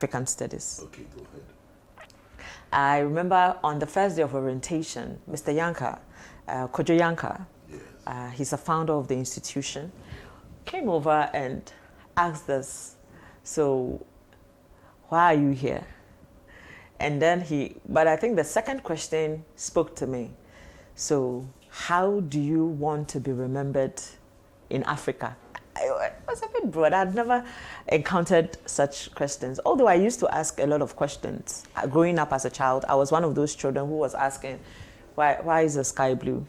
African Studies. Okay, go ahead. I remember on the first day of orientation, Mr. Yanka, Kojo Yanka, Yes. he's a founder of the institution, came over and asked us, so why are you here? And then but I think the second question spoke to me. So how do you want to be remembered in Africa? I was a bit broad. I'd never encountered such questions. Although I used to ask a lot of questions. Growing up as a child, I was one of those children who was asking, why is the sky blue?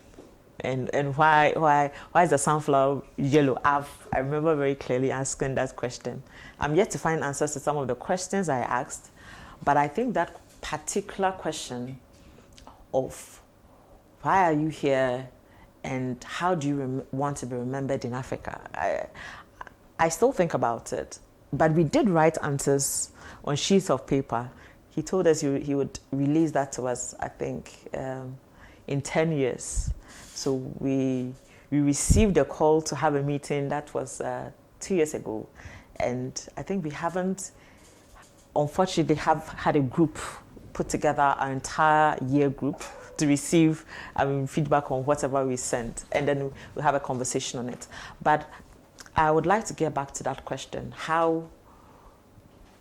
And why is the sunflower yellow? I remember very clearly asking that question. I'm yet to find answers to some of the questions I asked, but I think that particular question of why are you here and how do you want to be remembered in Africa? I still think about it, but we did write answers on sheets of paper. He told us he would release that to us, I think, in 10 years. So we received a call to have a meeting. That was 2 years ago. And I think we haven't, unfortunately, have had a group put together, our entire year group, to receive feedback on whatever we sent, and then we'll have a conversation on it. But I would like to get back to that question: how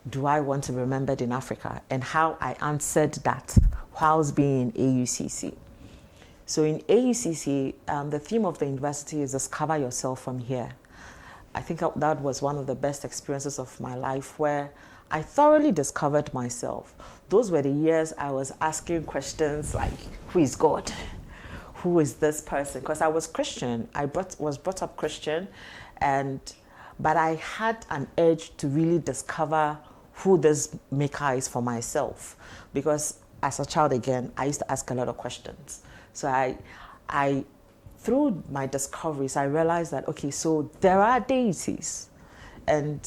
do I want to be remembered in Africa, and how I answered that whilst being in AUCC. So in AUCC, the theme of the university is Discover Yourself from Here. I think that was one of the best experiences of my life, where I thoroughly discovered myself. Those were the years I was asking questions like, who is God? Who is this person? Because I was Christian. I was brought up Christian, but I had an urge to really discover who this maker is for myself. Because as a child, again, I used to ask a lot of questions. So I through my discoveries, I realized that, okay, so there are deities, and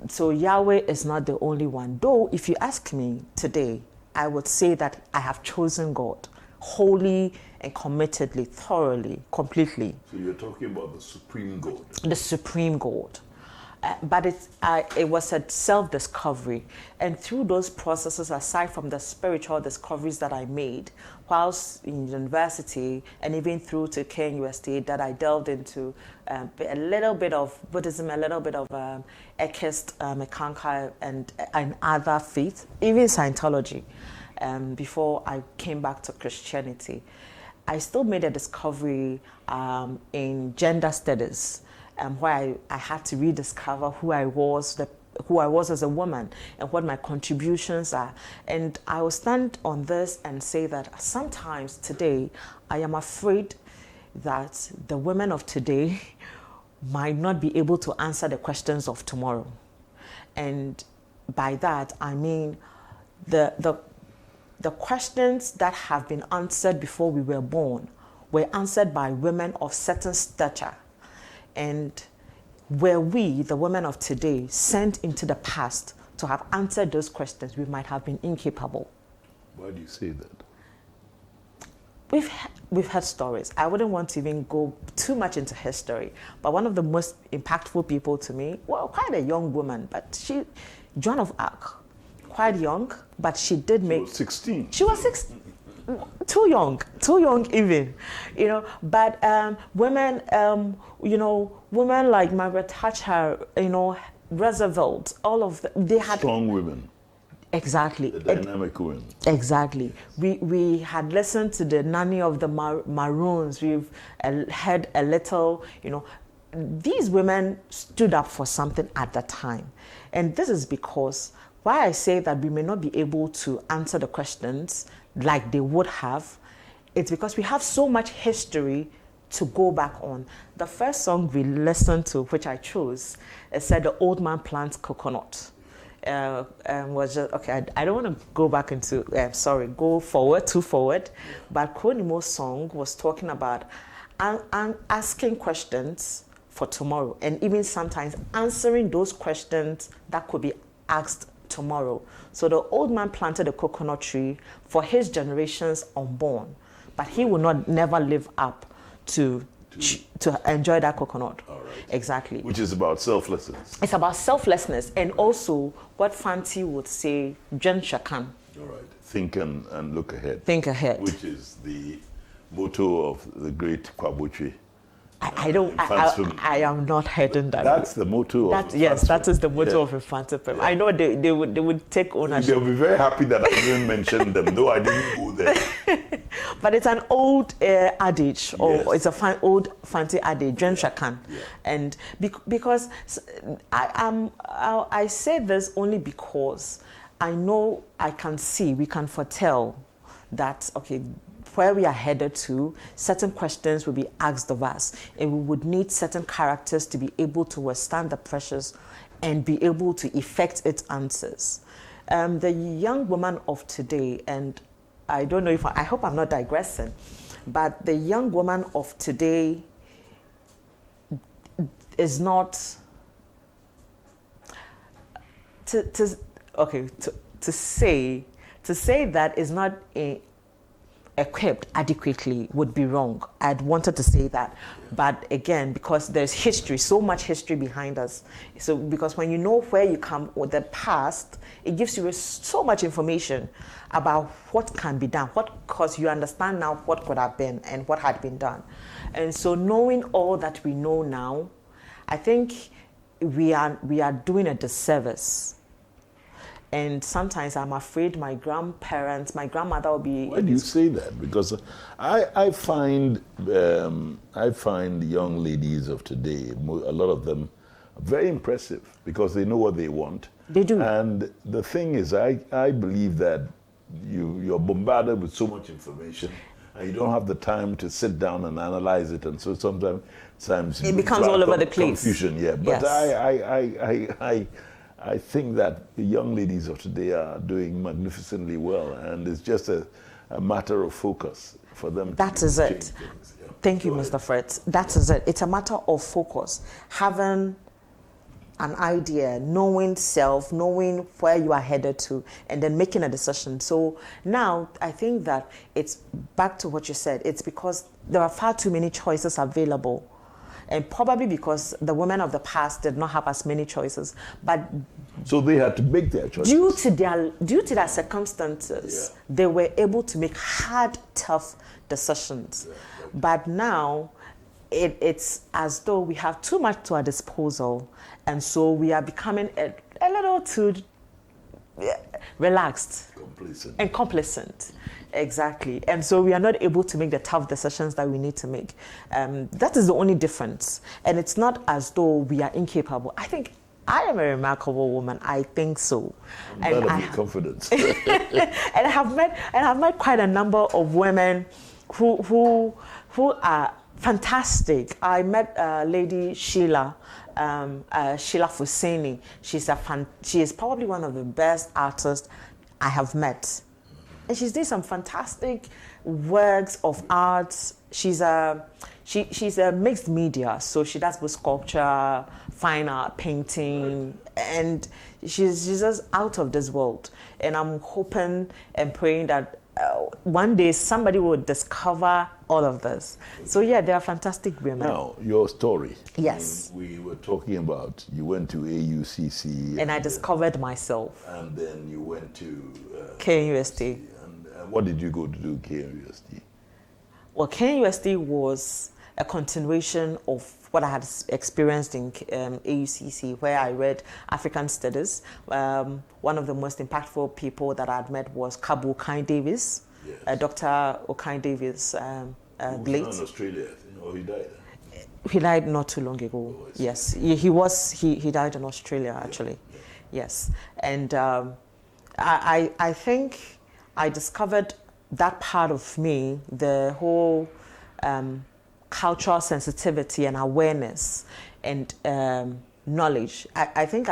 so Yahweh is not the only one. Though, if you ask me today, I would say that I have chosen God wholly and committedly, thoroughly, completely. So you're talking about the Supreme God. The Supreme God. But it was a self-discovery. And through those processes, aside from the spiritual discoveries that I made whilst in university, and even through to KNUST, that I delved into a little bit of Buddhism, a little bit of Ekist, Mekanka, and other faiths, even Scientology, before I came back to Christianity. I still made a discovery in gender studies, where I had to rediscover who I was as a woman and what my contributions are. And I will stand on this and say that sometimes today I am afraid that the women of today might not be able to answer the questions of tomorrow. And by that, I mean the questions that have been answered before we were born were answered by women of certain stature. And were we, the women of today, sent into the past to have answered those questions, we might have been incapable. Why do you say that? We've heard stories. I wouldn't want to even go too much into history, but one of the most impactful people to me, well, quite a young woman, but Joan of Arc, quite young, but she did make... She was 16. She was 16. Too young even, but women, women like Margaret Thatcher, Roosevelt, all of them, they had... Strong women. Exactly. The dynamic women. Exactly. We had listened to the Nanny of the Maroons. We've heard a little, these women stood up for something at the time. And this is because why I say that we may not be able to answer the questions like they would have, it's because we have so much history to go back on. The first song we listened to, which I chose, it said the old man plants coconut. Was just, okay, I don't want to go back into, go too forward, but Kronimo's song was talking about asking questions for tomorrow, and even sometimes answering those questions that could be asked tomorrow. So the old man planted a coconut tree for his generations unborn, but he will never live up to to enjoy that coconut. All right. Exactly. Which is about selflessness. It's about selflessness, and also what Fanti would say, Jen Shakan. All right. Think and look ahead. Think ahead. Which is the motto of the great Kwabuchi. I am not heading that. That's the motto of yes, that is the motto of Infanta Prem. I know they would take ownership. They'll be very happy that I didn't mention them, though I didn't go there. But it's an old adage, or Yes. it's a old fancy adage, Jen Shakan. Yeah. And because I say this only because I know we can foretell that, okay, where we are headed to, certain questions will be asked of us, and we would need certain characters to be able to withstand the pressures and be able to effect its answers. The young woman of today, and I don't know if I hope I'm not digressing, but the young woman of today is not to say that is not equipped adequately would be wrong. I'd wanted to say that, but again, because there's history, so much history behind us. So because when you know where you come with the past, it gives you so much information about what can be done, because you understand now what could have been and what had been done. And so knowing all that we know now, I think we are doing a disservice. And sometimes I'm afraid my grandmother will be... Why do you say that? Because I find young ladies of today, a lot of them, very impressive because they know what they want. They do. And the thing is, I believe that you're bombarded with so much information and you don't have the time to sit down and analyze it. And so sometimes it becomes all over the place. Confusion, yeah. But yes. I think that the young ladies of today are doing magnificently well, and it's just a matter of focus for them. That is it. Yeah. Thank you, Mr. Fritz. That is it. It's a matter of focus. Having an idea, knowing self, knowing where you are headed to, and then making a decision. So now I think that it's back to what you said. It's because there are far too many choices available. And probably because the women of the past did not have as many choices, but so they had to make their choices. Due to their circumstances, they were able to make hard, tough decisions. But now, it's as though we have too much to our disposal, and so we are becoming a little too relaxed and complacent. Exactly. And so we are not able to make the tough decisions that we need to make. That is the only difference. And it's not as though we are incapable. I think I am a remarkable woman. I think so. I'm glad of your confidence. And I have met quite a number of women who are fantastic. I met Lady Sheila Fuseni. She is probably one of the best artists I have met. And she's doing some fantastic works of art. She's a mixed media, so she does both sculpture, fine art, painting, and she's just out of this world. And I'm hoping and praying that one day somebody will discover all of this. So yeah, they are fantastic women. Now, your story. Yes. We were talking about you went to AUCC. And I discovered myself. And then you went to... KUST. And what did you go to do KUST? Well, KUST was a continuation of what I had experienced in AUCC, where I read African Studies. One of the most impactful people that I had met was Kabu Okine-Davis, yes. Dr. Okine-Davis, late. In Australia, I think, or he died? He died not too long ago. Oh, yes, he died in Australia, actually. Yeah. Yes, and I think I discovered that part of me, the whole cultural sensitivity and awareness and knowledge. I think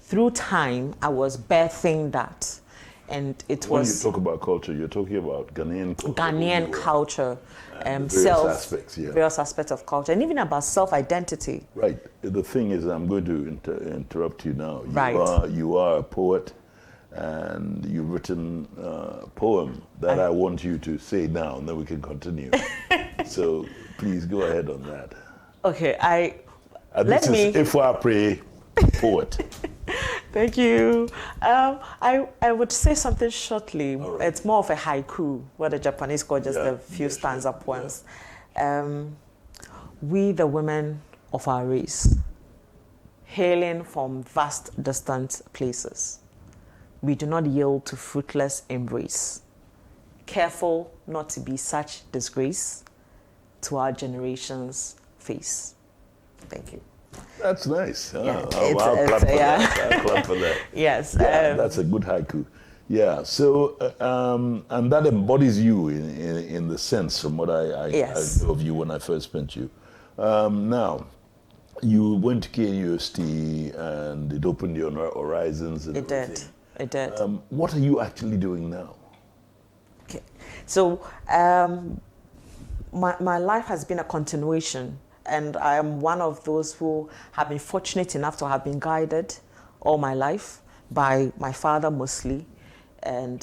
through time, I was birthing that. And it when was... When you talk about culture, you're talking about Ghanaian culture. Ghanaian culture. Various aspects of culture, and even about self-identity. Right. The thing is, I'm going to interrupt you now. Right. You are a poet, and you've written a poem that I want you to say now, and then we can continue. So Please go ahead on that. Okay, This is APPREY poet. Thank you. I would say something shortly. Right. It's more of a haiku, what the Japanese call just a few stanza poems. We, the women of our race, hailing from vast, distant places, we do not yield to fruitless embrace, careful not to be such disgrace to our generation's face. Thank you. That's nice. Yeah, I'll clap for that. Yes. Yeah, that's a good haiku. Yeah, so, and that embodies you in the sense from what I know of you when I first met you. Now, you went to University and it opened your horizons. And it did. What are you actually doing now? Okay, so my life has been a continuation. And I am one of those who have been fortunate enough to have been guided all my life by my father mostly. And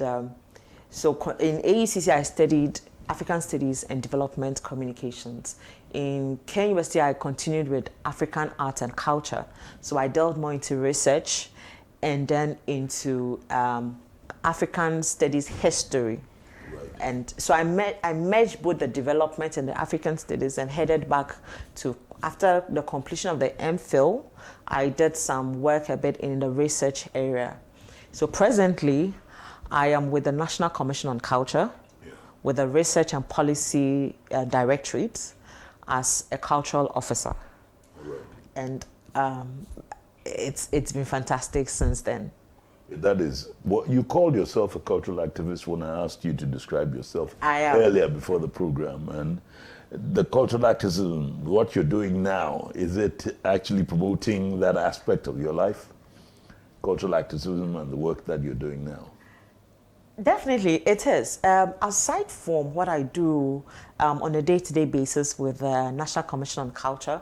so in AECC, I studied African Studies and Development Communications. In Kenya University, I continued with African Art and Culture. So I delved more into research and then into African Studies history. And so I merged both the development and the African studies and headed back to, after the completion of the MPhil, I did some work a bit in the research area. So presently, I am with the National Commission on Culture, with the Research and Policy Directorate as a cultural officer. And it's been fantastic since then. That is what you called yourself, a cultural activist, when I asked you to describe yourself earlier before the program. And the cultural activism, what you're doing now, is it actually promoting that aspect of your life? Cultural activism and the work that you're doing now? Definitely, it is. Aside from what I do on a day-to-day basis with the National Commission on Culture,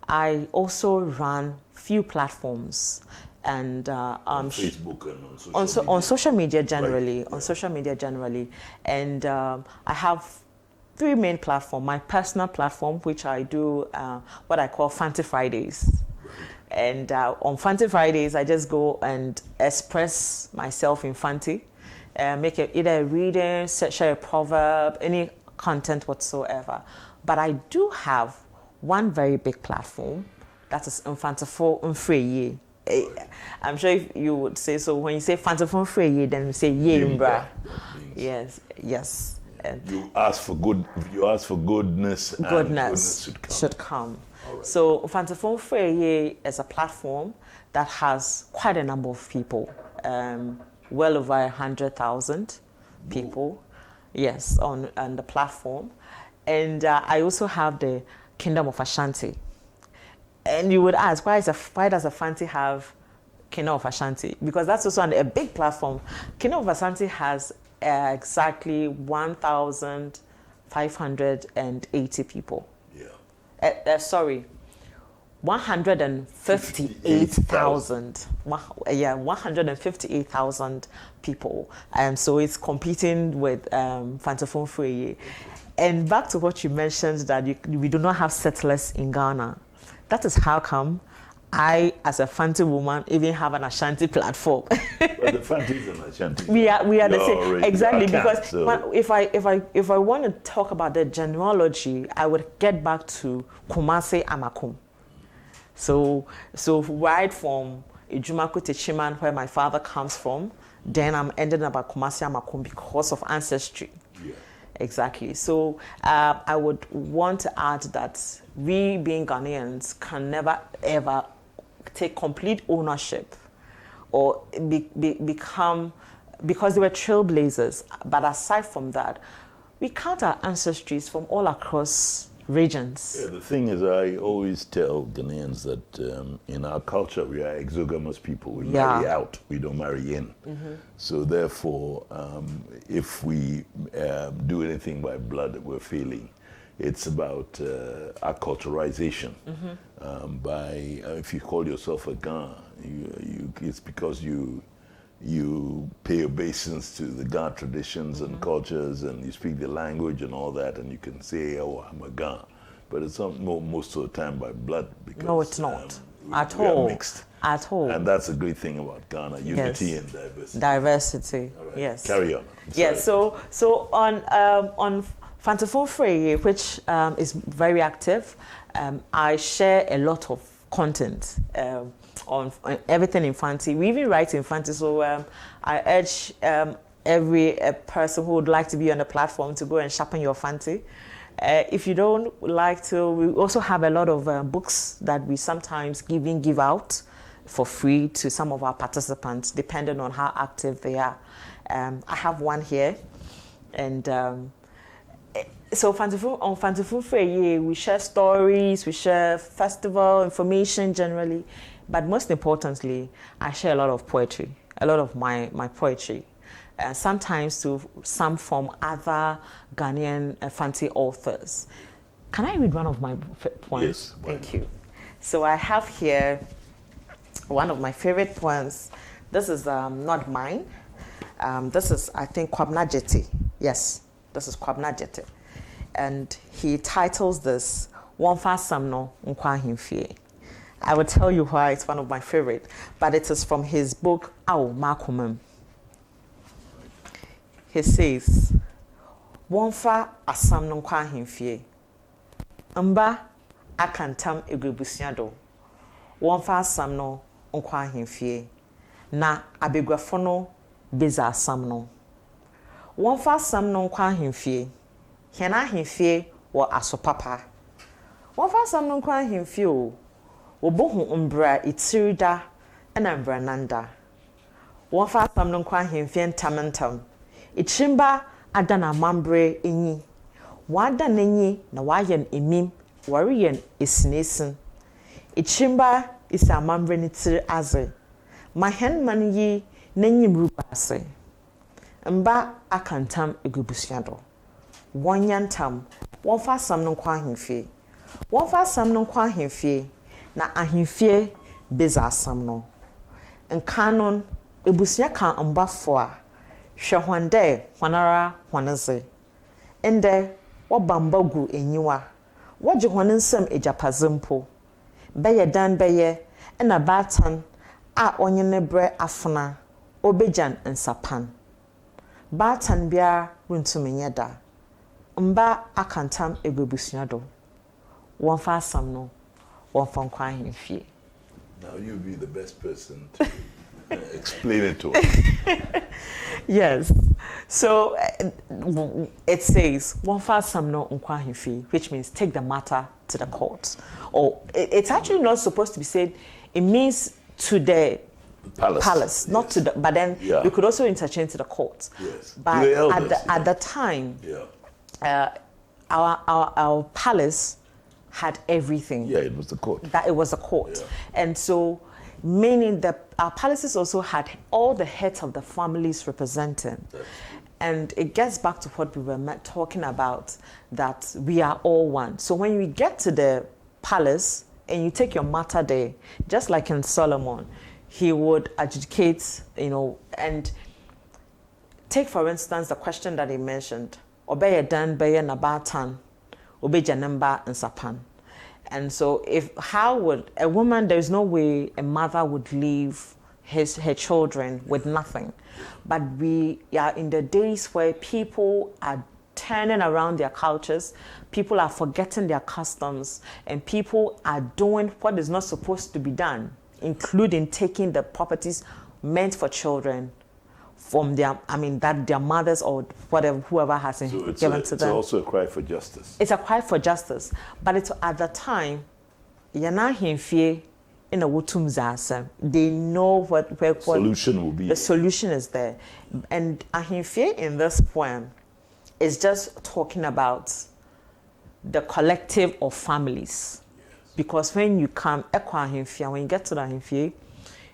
I also run few platforms. And on Facebook and on social media generally, right. On social media generally, and I have 3 main platforms. My personal platform, which I do what I call Fancy Fridays, and on Fancy Fridays I just go and express myself in Fancy, make either a reading, share a proverb, any content whatsoever. But I do have one very big platform that is Infantafo Mfreye. I'm sure if you would say so. When you say Fantafon Freye, then you say Yembra. Yes. And you ask for goodness. Goodness should come. Right. So Fantafon Freye is a platform that has quite a number of people, well over 100,000 people. Yes, on the platform, and I also have the Kingdom of Ashanti. And you would ask, why does Ashanti have Kingdom of Ashanti? Because that's also a big platform. Kingdom of Ashanti has exactly 1,580 people. Yeah. 158,000. 158,000 people. So it's competing with Fantafon Freye. And back to what you mentioned, that we do not have settlers in Ghana. That is how come I, as a Fanti woman, even have an Ashanti platform. But the Fanti is an Ashanti. We are the same. Exactly, because if I want to talk about the genealogy, I would get back to Kumasi Amakum. So right from Ijumaku Techiman, where my father comes from, then I'm ending up at Kumasi Amakum because of ancestry. Yeah. Exactly. So I would want to add that we, being Ghanaians, can never ever take complete ownership or become, because they were trailblazers. But aside from that, we count our ancestries from all across regions. Yeah, the thing is, I always tell Ghanaians that in our culture, we are exogamous people. We marry out, we don't marry in. Mm-hmm. So therefore, if we do anything by blood, we're failing. It's about acculturization. Mm-hmm. If you call yourself a Ga, it's because you you pay obeisance to the Ga traditions and cultures, and you speak the language and all that, and you can say, oh, I'm a Ga. But it's not most of the time by blood. Because, no, it's not. At we all. are mixed. At all. And that's a great thing about Ghana, unity and diversity. Diversity, All right. yes. Carry on. Yes, so on Fantafo Frey, which is very active, I share a lot of content on everything Infanti. We even write Infanti, so I urge every person who would like to be on the platform to go and sharpen your Fanti. If you don't like to, we also have a lot of books that we sometimes give out for free to some of our participants, depending on how active they are. I have one here, and so on Fantafo Frey, we share stories, we share festival information generally, but most importantly, I share a lot of poetry, a lot of my poetry. Sometimes to some from other Ghanaian Fanti authors. Can I read one of my poems? Yes. Thank you. So I have here one of my favorite poems. This is not mine. This is, I think, Kwabena Jete. Yes, this is Kwabena Jete. And he titles this, Wonfa Samno Nkwa Himfie. I will tell you why it's one of my favorite, but it is from his book, Awo Makumem. He says, Wonfa asam no nkwa ahemfie. Mba akantam egwebusua do. Wonfa asam no nkwa ahemfie. Na abegwafo no beza asam no. Wonfa asam no nkwa ahemfie. Hena ahemfie wo asopapa. Wonfa asam no nkwa ahemfie o. Obohu mbra itirida na mbra nanda. Wonfa asam no nkwa ahemfie ntamantam. Ichimba adana mambre enyi. Wada nenyi na wayen emim, wariyen esinesin. Ichimba isa mambre nitir aze. Mahen man yi nenyi mrubase. Mba akantam egubusiado. Wanyantam, wonfa sam no nkwa ahemfie. Wonfa sam no nkwa ahemfie na ahemfie beza asam no. Nkanon ebusia kan mbafo a Shahwande, Wanara, Wanaze. Ende, Wabambagu enyiwa. Waji Wanansem ejapazimpo. Beye dan beye, ena batan, a onyenebre afuna, obejan en sapan. Batan bia runtumenyeda. Mba akantam egwebusuado. Wonfa asamno, wonfa nkwa ahemfie. Now you be the best person to explain it to us. Yes. So it says, Wonfa samno nkwa ahemfie, which means take the matter to the court. Or it's actually not supposed to be said, it means to the palace, not yes. to the, but then you could also interchange to the court. Yes. But the elders, at the time, our palace had everything. Yeah, it was the court. That it was a court. Yeah. And so, meaning that our palaces also had all the heads of the families represented. And it gets back to what we were talking about, that we are all one. So when you get to the palace and you take your matter there, just like in Solomon, he would adjudicate, and take, for instance, the question that he mentioned, Obeye dan beye nabatan, obeja namba and sapan. And so how would a woman, there's no way a mother would leave her children with nothing. But we are in the days where people are turning around their cultures, people are forgetting their customs, and people are doing what is not supposed to be done, including taking the properties meant for children from their mothers or whatever, whoever has given to them. It's also a cry for justice. It's a cry for justice, but it's at the time, yana himfie in a wutum zasem. They know what solution will be. The solution is there, and ahimfie in this poem is just talking about the collective of families, because when you come ahimfie, when you get to the ahimfie,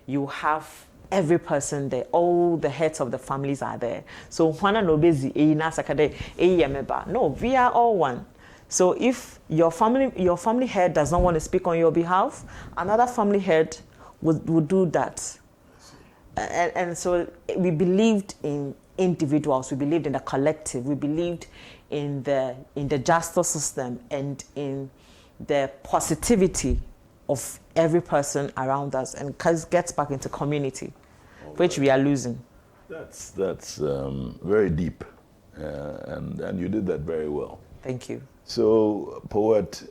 you have every person there, all the heads of the families are there. So no, we are all one. So if your family head does not want to speak on your behalf, another family head would do that. and so we believed in individuals, we believed in the collective, we believed in the justice system and in the positivity of every person around us, and gets back into community, which we are losing. That's very deep, and you did that very well. Thank you. So, poet,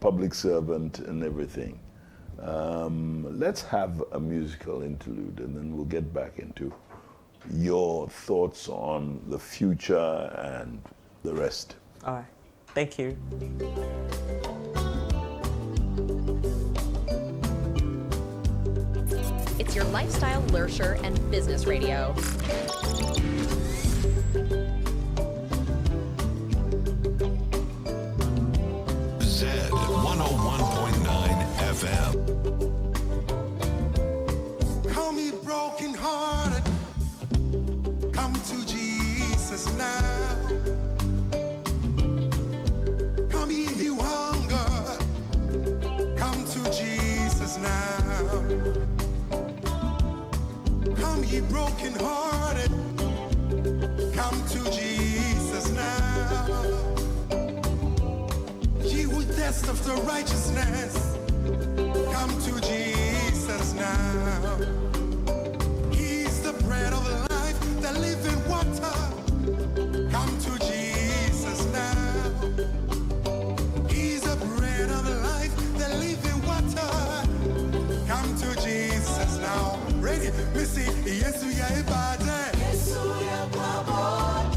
public servant, and everything. Let's have a musical interlude, and then we'll get back into your thoughts on the future and the rest. All right. Thank you. It's your lifestyle, leisure, and business radio. Z 101.9 FM. Call me broken hearted. Come to Jesus now. Come ye who hunger. Come to Jesus now. Come ye broken hearted. Come to Jesus now. Ye who thirst after righteousness. Come to Jesus now. He's the bread of life, the living water. Come to Jesus now. He's the bread of life, the living water. Come to Jesus now. Ready? We see, yes, we are about it. Yes, we are about it.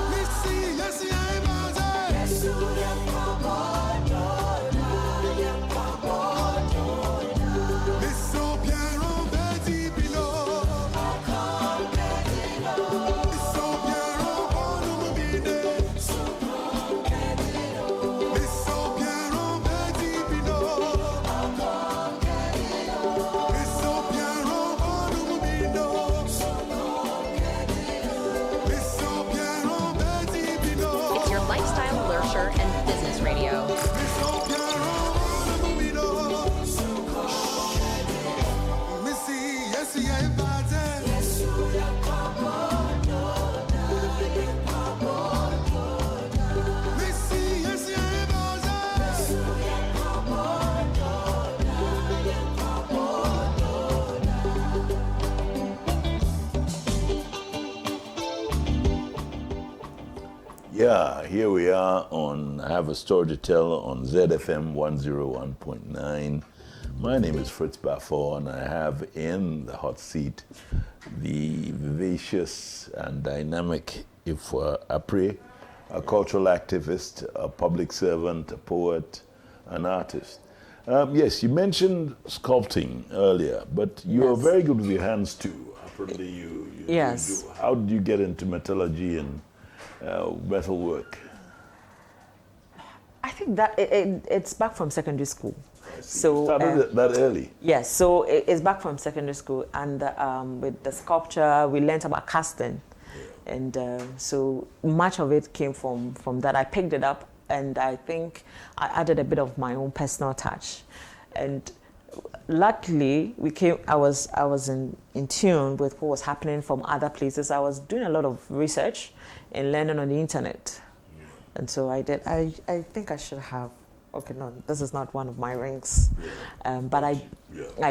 We see, yes, we are about it. Yes, we are about it. Mais sans bien embêter, Pino. Mais sans bien embêter, Pino. Mais sans bien embêter, Pino. Mais sans bien embêter, Pino. Mais sans bien embêter, Pino. It's your lifestyle, leisure, and business radio. Mais sans bien embêter, Pino. Mais si, yes, we are about it. Yes, we are about it. Mais si, yes, we are about it. Yes, we are Yeah, here we are on I Have a Story to Tell on ZFM 101.9. My name is Fritz Baffour, and I have in the hot seat the vivacious and dynamic EFUA APPREY, a cultural activist, a public servant, a poet, an artist. Yes, you mentioned sculpting earlier, but you're Yes. very good with your hands too. Apparently, you Yes. do. How did you get into metallurgy and metal work? I think that it's back from secondary school. You So started that early. yes, so it's back from secondary school, and with the sculpture, we learned about casting, and so much of it came from that. I picked it up, and I think I added a bit of my own personal touch, and luckily I was in tune with what was happening from other places. I was doing a lot of research and learning on the internet, and so I did. I think I should have. Okay, no, this is not one of my rings, but I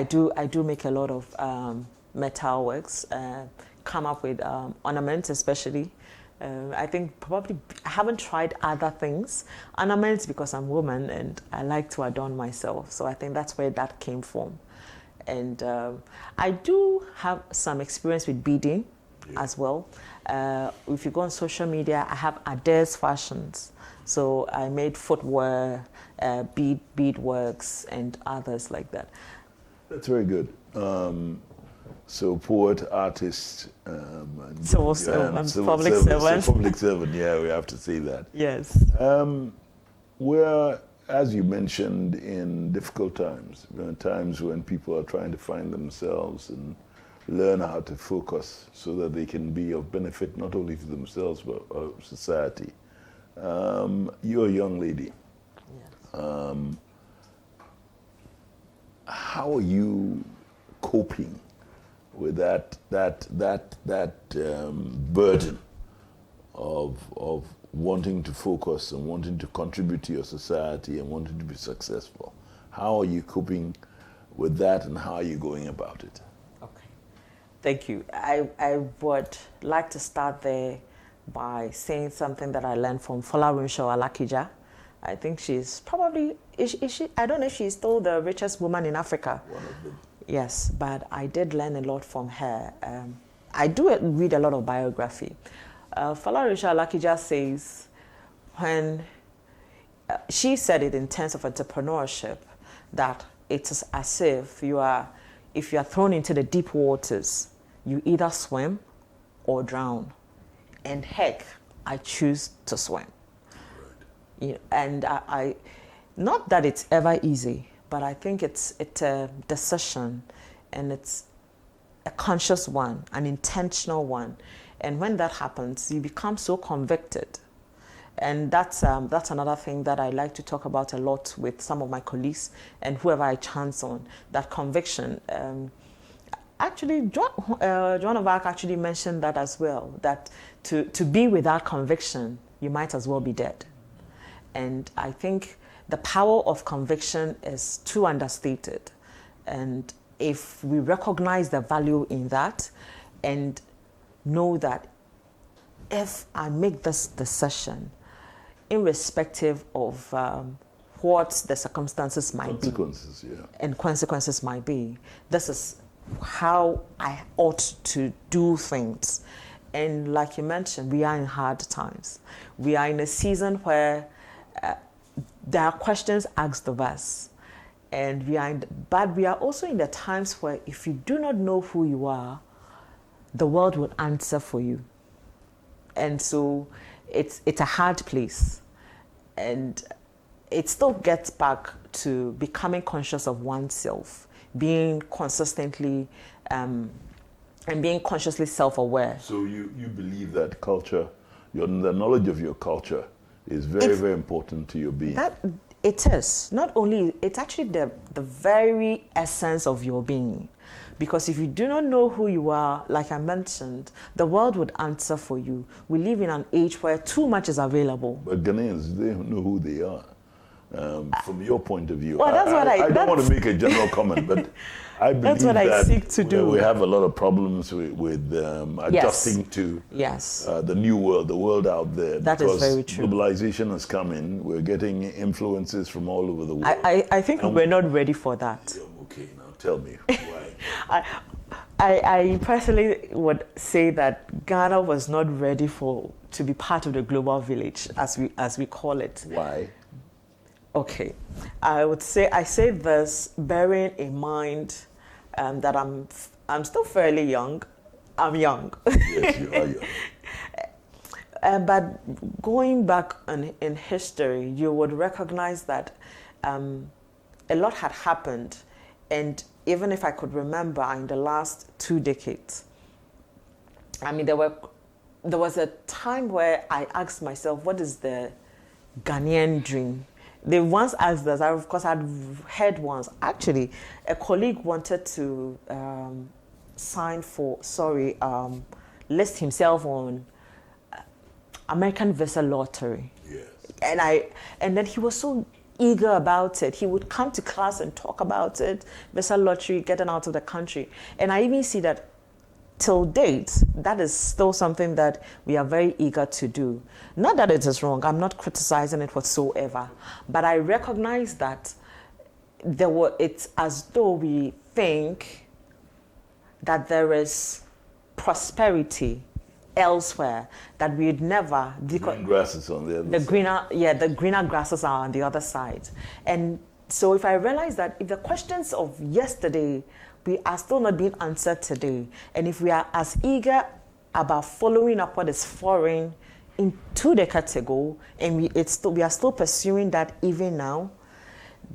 do make a lot of metal works. Come up with ornaments, especially. I think probably I haven't tried other things. Ornaments because I'm a woman and I like to adorn myself. So I think that's where that came from. And I do have some experience with beading as well. If you go on social media, I have Adair's Fashions. So I made footwear, beadworks, and others like that. That's very good. So poet, artist, and Civil servant, civil public servant. servant. So public servant, yeah, we have to see that. Yes. We're, as you mentioned, in difficult times, times when people are trying to find themselves and learn how to focus so that they can be of benefit not only to themselves but society. You're a young lady. Yes. how are you coping with that burden of wanting to focus and wanting to contribute to your society and wanting to be successful? How are you coping with that, and how are you going about it? Okay, thank you. I would like to start there by saying something that I learned from Folarunsho Alakija. I think she's probably, is she, I don't know if she's still the richest woman in Africa. One of them. Yes, but I did learn a lot from her. I do read a lot of biography. Folarunsho Alakija says, when she said it in terms of entrepreneurship, that it is as if you are thrown into the deep waters, you either swim or drown. And heck, I choose to swim. You know, and I, not that it's ever easy, but I think it's a decision, and it's a conscious one, an intentional one. And when that happens, you become so convicted. And that's another thing that I like to talk about a lot with some of my colleagues and whoever I chance on, that conviction. Actually, Joan of Arc actually mentioned that as well, that to be without conviction, you might as well be dead. And I think the power of conviction is too understated. And if we recognize the value in that and know that if I make this decision, irrespective of what the circumstances might be, and consequences might be, this is how I ought to do things. And like you mentioned, we are in hard times. We are in a season where there are questions asked of us, and but we are also in the times where if you do not know who you are, the world will answer for you. And so it's a hard place. And it still gets back to becoming conscious of oneself, being consistently and being consciously self-aware. So you believe that culture, the knowledge of your culture is very important to your being. That it is. Not only, it's actually the very essence of your being. Because if you do not know who you are, like I mentioned, the world would answer for you. We live in an age where too much is available. But Ghanaians, they don't know who they are. From your point of view, well, I don't want to make a general comment, but I believe that's what I seek to do. We have a lot of problems with adjusting to the new world, the world out there. That is very true. Globalization has come in. We're getting influences from all over the world. I think we're not ready for that. Okay, now tell me why. I personally would say that Ghana was not ready to be part of the global village, as we call it. Why? Okay, I say this bearing in mind that I'm still fairly young. I'm young. Yes, you are young. But going back in history, you would recognize that a lot had happened, and even if I could remember in the last 2 decades, I mean, there was a time where I asked myself, what is the Ghanaian dream? They once asked us, of course I'd heard once, actually, a colleague wanted to list himself on American visa lottery. Yes. And then he was so eager about it. He would come to class and talk about it, visa lottery, getting out of the country. And I even see that till date, that is still something that we are very eager to do. Not that it is wrong, I'm not criticizing it whatsoever, but I recognize that it's as though we think that there is prosperity elsewhere, that we'd never... Green grasses on the other side. The greener grasses are on the other side. And so if I realize that if the questions of yesterday we are still not being answered today, and if we are as eager about following up what is foreign in 2 decades ago, and we are still pursuing that even now,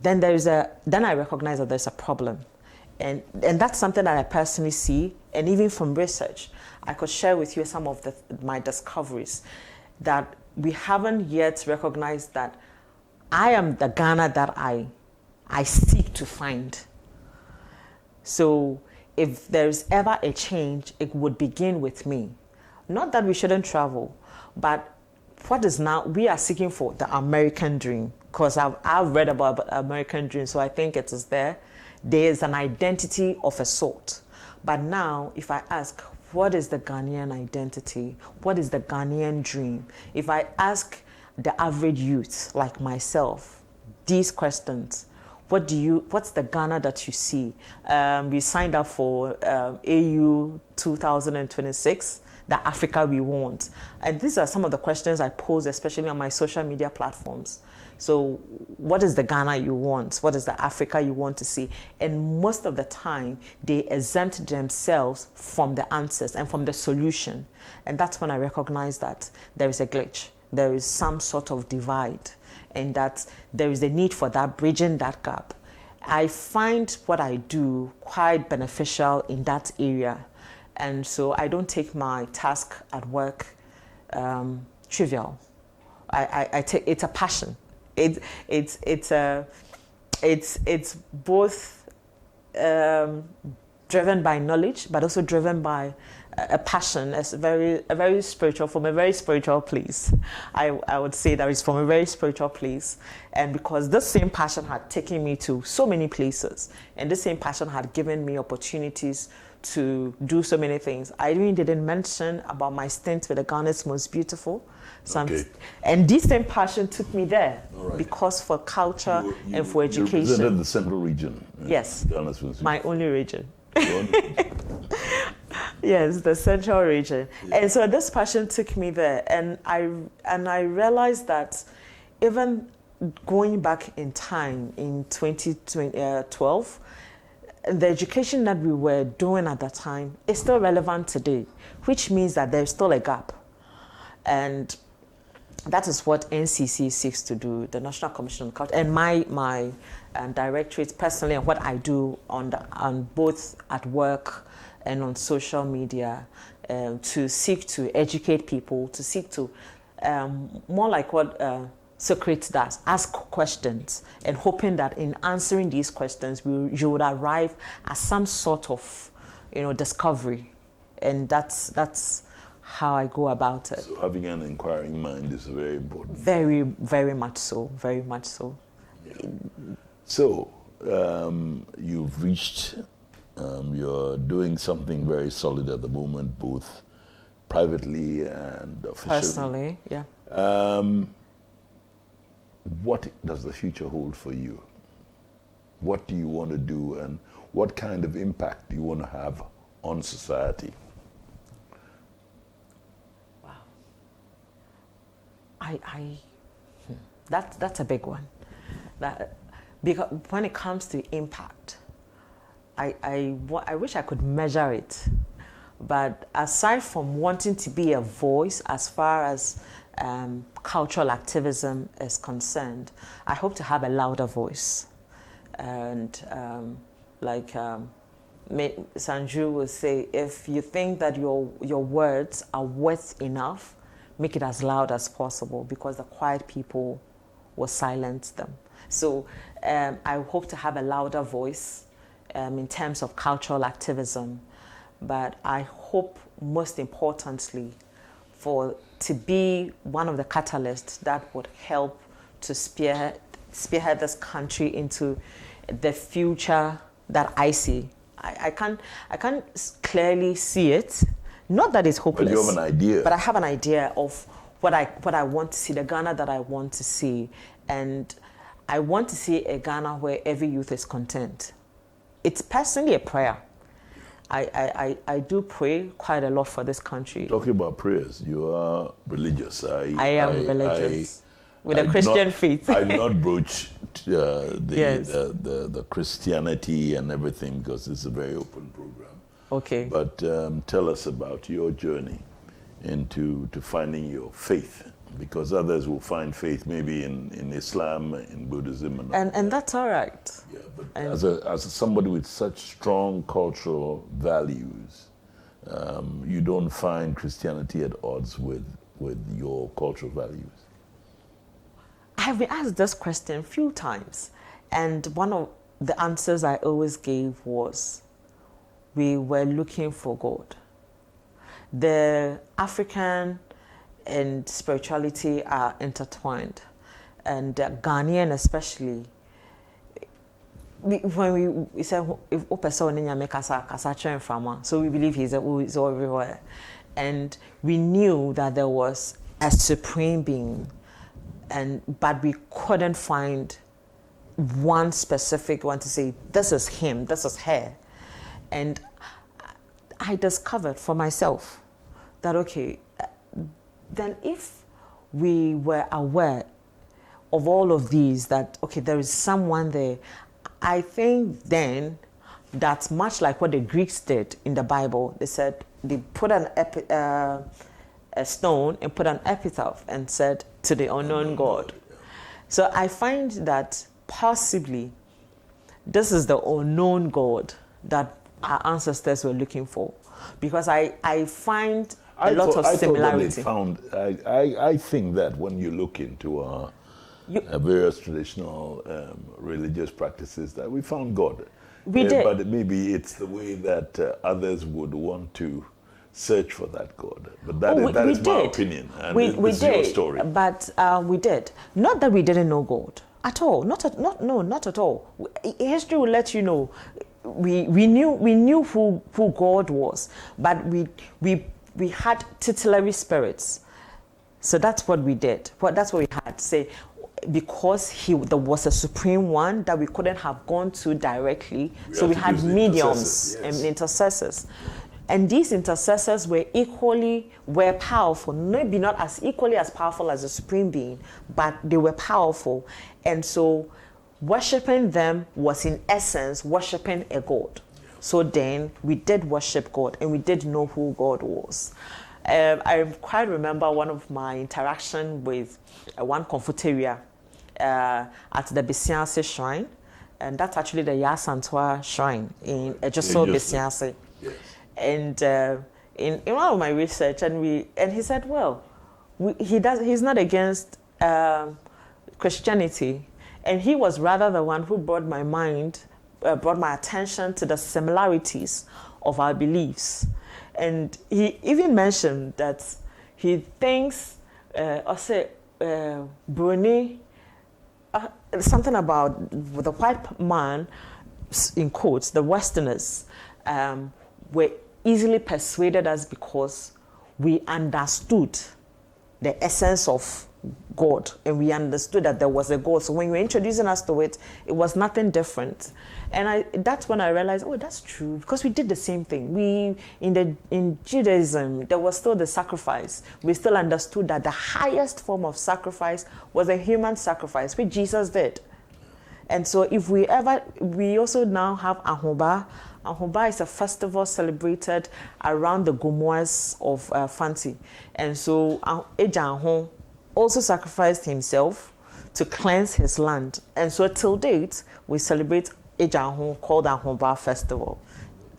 then I recognize that there's a problem, and that's something that I personally see, and even from research, I could share with you some of my discoveries, that we haven't yet recognized that I am the Ghana that I seek to find. So if there's ever a change, it would begin with me. Not that we shouldn't travel, but what is now, we are seeking for the American dream, because I've read about the American dream, so I think it is there. There is an identity of a sort. But now, if I ask, what is the Ghanaian identity? What is the Ghanaian dream? If I ask the average youth like myself these questions, what's the Ghana that you see? We signed up for AU 2026, the Africa we want. And these are some of the questions I pose, especially on my social media platforms. So what is the Ghana you want? What is the Africa you want to see? And most of the time, they exempt themselves from the answers and from the solution. And that's when I recognize that there is a glitch. There is some sort of divide, and that there is a need for that, bridging that gap. I find what I do quite beneficial in that area. And so I don't take my task at work trivial. I take, it's a passion. It's both driven by knowledge, but also driven by a passion. It's a very spiritual, from a very spiritual place. I would say that it's from a very spiritual place, and because this same passion had taken me to so many places, and this same passion had given me opportunities to do so many things. I even didn't mention about my stint with the Ghana's Most Beautiful. And this same passion took me there, because for culture and for education. You represented the Central region. Yes, Ghana's Most my only region. Yes, the Central region. Yeah. And so this passion took me there, and I realized that even going back in time in 2012, the education that we were doing at that time is still relevant today, which means that there's still a gap. And that is what NCC seeks to do, the National Commission on Culture, and my directorate personally, and what I do on both at work and on social media, to seek to educate people, to seek to, more like what Socrates does, ask questions, and hoping that in answering these questions, you would arrive at some sort of, discovery. And that's how I go about it. So having an inquiring mind is very important. Very, very much so. Very much so. Yeah. So you've reached, you're doing something very solid at the moment, both privately and officially. Personally, yeah. What does the future hold for you? What do you want to do, and what kind of impact do you want to have on society? That's a big one. Because when it comes to impact, I wish I could measure it. But aside from wanting to be a voice as far as cultural activism is concerned, I hope to have a louder voice. And Sanju will say, if you think that your words are worth enough, make it as loud as possible, because the quiet people will silence them. So I hope to have a louder voice in terms of cultural activism, but I hope most importantly to be one of the catalysts that would help to spearhead this country into the future that I see. I can't clearly see it. Not that it's hopeless. But you have an idea. But I have an idea of what I want to see, the Ghana that I want to see. And I want to see a Ghana where every youth is content. It's personally a prayer. I do pray quite a lot for this country. Talking about prayers, you are religious. I am religious. With a Christian faith. I've not broached Yes. the Christianity and everything, because it's a very open program. Okay. But tell us about your journey into finding your faith, because others will find faith maybe in Islam, in Buddhism, and that's all right. Yeah, but as somebody with such strong cultural values, you don't find Christianity at odds with your cultural values. I've been asked this question a few times, and one of the answers I always gave was, we were looking for God. The African and spirituality are intertwined, and Ghanaian especially. When we said if so we believe he's everywhere, and we knew that there was a supreme being, but we couldn't find one specific one to say this is him, this is her. And I discovered for myself that okay, then if we were aware of all of these, that okay, there is someone there, I think then that's much like what the Greeks did in the Bible. They said they put a stone and put an epitaph and said to the unknown God. So I find that possibly this is the unknown God that our ancestors were looking for, because I find a lot of similarity. I think that when you look into our various traditional religious practices, that we found God. We did. But maybe it's the way that others would want to search for that God. But that is my opinion. And we this did, is your story. But we did. Not that we didn't know God at all. Not at all. History will let you know. We knew who God was, but we had tutelary spirits. So that's what we did. That's what we had to say. Because there was a supreme one that we couldn't have gone to directly, so we had mediums and intercessors. And these intercessors were powerful, maybe not as equally as powerful as the supreme being, but they were powerful. And so worshiping them was in essence worshiping a God. So then we did worship God, and we did know who God was. I quite remember one of my interaction with one Confutaria at the Besianse Shrine, and that's actually the Yasantwa Shrine in Ejoso Besianse. Yes. And in one of my research, and he said, well, he's not against Christianity, and he was rather the one who brought my attention to the similarities of our beliefs. And he even mentioned that he thinks, Bruni, something about the white man, in quotes, the Westerners, were easily persuaded us because we understood the essence of God, and we understood that there was a God. So when you were introducing us to it, it was nothing different. And that's when I realized, oh, that's true, because we did the same thing. In Judaism, there was still the sacrifice. We still understood that the highest form of sacrifice was a human sacrifice, which Jesus did. And so if we also now have Ahoba. Ahoba is a festival celebrated around the Gomoas of Fanti. And so Ejanho also sacrificed himself to cleanse his land. And so till date, we celebrate Ejanho, called Ahoba Festival.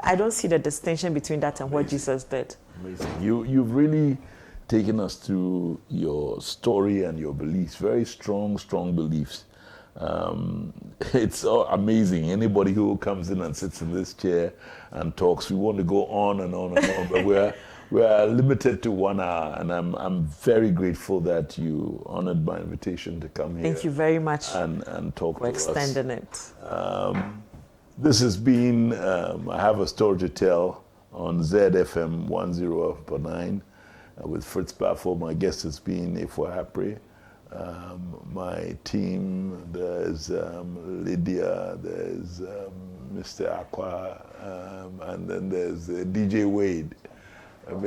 I don't see the distinction between that and what Jesus did. Amazing. You've really taken us through your story and your beliefs, very strong beliefs. It's amazing. Anybody who comes in and sits in this chair and talks, we want to go on and on and on, but we're limited to 1 hour, and I'm very grateful that you honored my invitation to come here. Thank you very much and talk for to us. extending it. This has been I Have a Story to Tell on ZFM 101.9 with Fritz Baffour. My guest has been EFUA APPREY. My team, there's Lydia, there's Mr. Aqua, and then there's DJ Wade.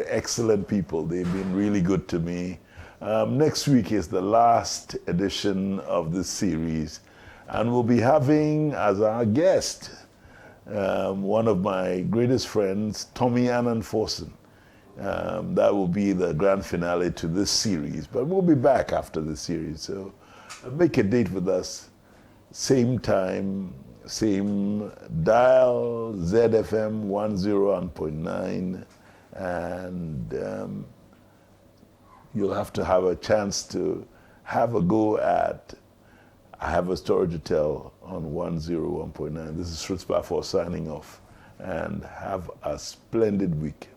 Excellent people. They've been really good to me. Next week is the last edition of this series, and we'll be having as our guest one of my greatest friends, Tommy Annan Forson. That will be the grand finale to this series, but we'll be back after the series. So make a date with us, same time, same dial, ZFM 101.9, and you'll have to have a chance to have a go at I Have a Story to Tell on 101.9. This is Fritz Baffour signing off. and have a splendid week.